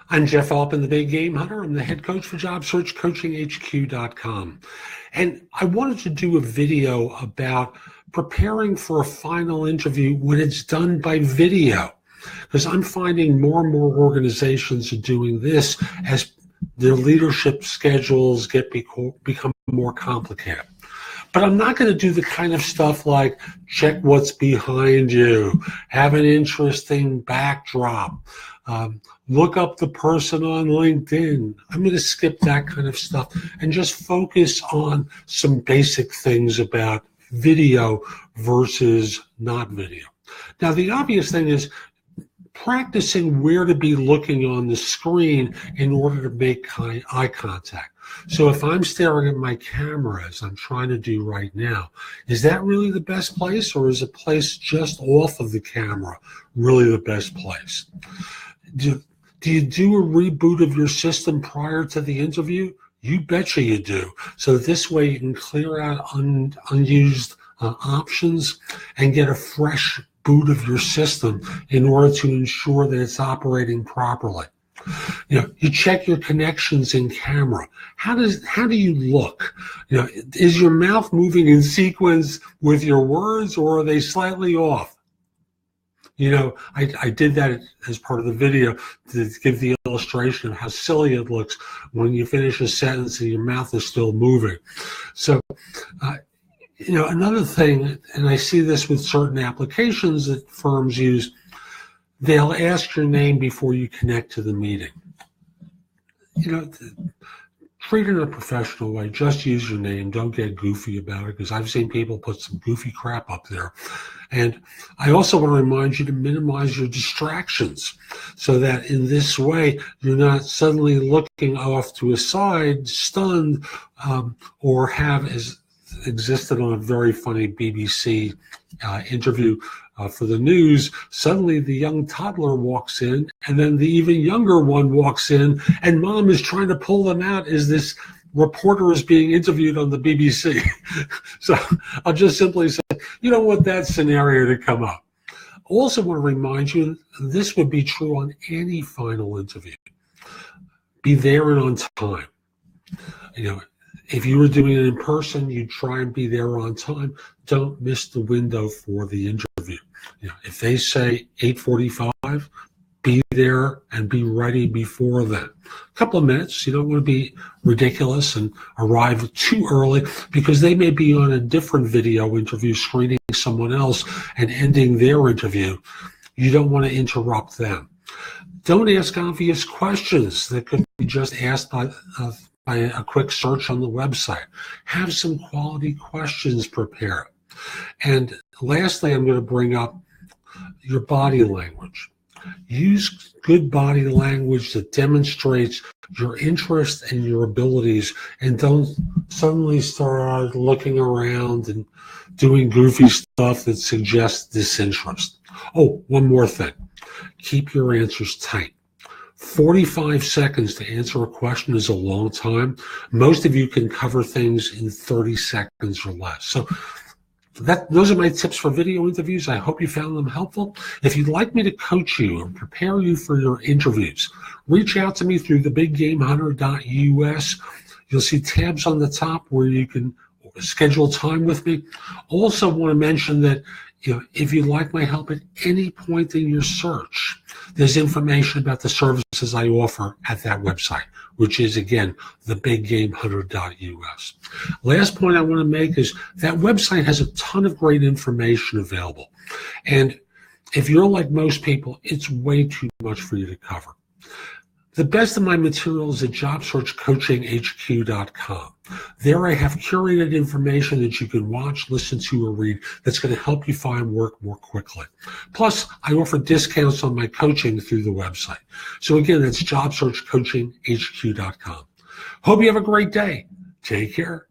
I'm Jeff Altman, the Big Game Hunter. I'm the head coach for JobSearchCoachingHQ.com. And I wanted to do a video about preparing for a final interview when it's done by video, because I'm finding more and more organizations are doing this as their leadership schedules become more complicated. But I'm not going to do the kind of stuff like check what's behind you, have an interesting backdrop, look up the person on LinkedIn. I'm going to skip that kind of stuff and just focus on some basic things about video versus not video. Now, the obvious thing is practicing where to be looking on the screen in order to make eye contact. So if I'm staring at my camera, as I'm trying to do right now, is that really the best place, or is a place just off of the camera really the best place? Do you do a reboot of your system prior to the interview? You betcha you do. So this way you can clear out unused options and get a fresh boot of your system in order to ensure that it's operating properly. You check your connections in camera. How do you look? Is your mouth moving in sequence with your words, or are they slightly off? I did that as part of the video to give the illustration of how silly it looks when you finish a sentence and your mouth is still moving. So, another thing, and I see this with certain applications that firms use, they'll ask your name before you connect to the meeting. Treat it in a professional way. Just use your name. Don't get goofy about it, because I've seen people put some goofy crap up there. And I also want to remind you to minimize your distractions so that in this way, you're not suddenly looking off to a side, stunned, or have, as existed on a very funny BBC interview for the news, suddenly the young toddler walks in, and then the even younger one walks in, and mom is trying to pull them out as this reporter is being interviewed on the BBC. So I'll just simply say, you don't want that scenario to come up. Also want to remind you, this would be true on any final interview. Be there and on time. If you were doing it in person, you try and be there on time. Don't miss the window for the interview. If they say 8:45, be there and be ready before then. A couple of minutes. You don't want to be ridiculous and arrive too early, because they may be on a different video interview screening someone else and ending their interview. You don't want to interrupt them. Don't ask obvious questions that could be just asked by a quick search on the website. Have some quality questions prepared. And lastly, I'm going to bring up your body language. Use good body language that demonstrates your interest and your abilities, and don't suddenly start looking around and doing goofy stuff that suggests disinterest. Oh, one more thing. Keep your answers tight. 45 seconds to answer a question is a long time. Most of you can cover things in 30 seconds or less. So those are my tips for video interviews. I hope you found them helpful. If you'd like me to coach you and prepare you for your interviews, reach out to me through thebiggamehunter.us. You'll see tabs on the top where you can schedule time with me. Also want to mention that if you'd like my help at any point in your search, there's information about the services I offer at that website, which is, again, thebiggamehunter.us. Last point I want to make is that website has a ton of great information available. And if you're like most people, it's way too much for you to cover. The best of my materials at JobSearchCoachingHQ.com. There I have curated information that you can watch, listen to, or read that's going to help you find work more quickly. Plus, I offer discounts on my coaching through the website. So again, that's JobSearchCoachingHQ.com. Hope you have a great day. Take care.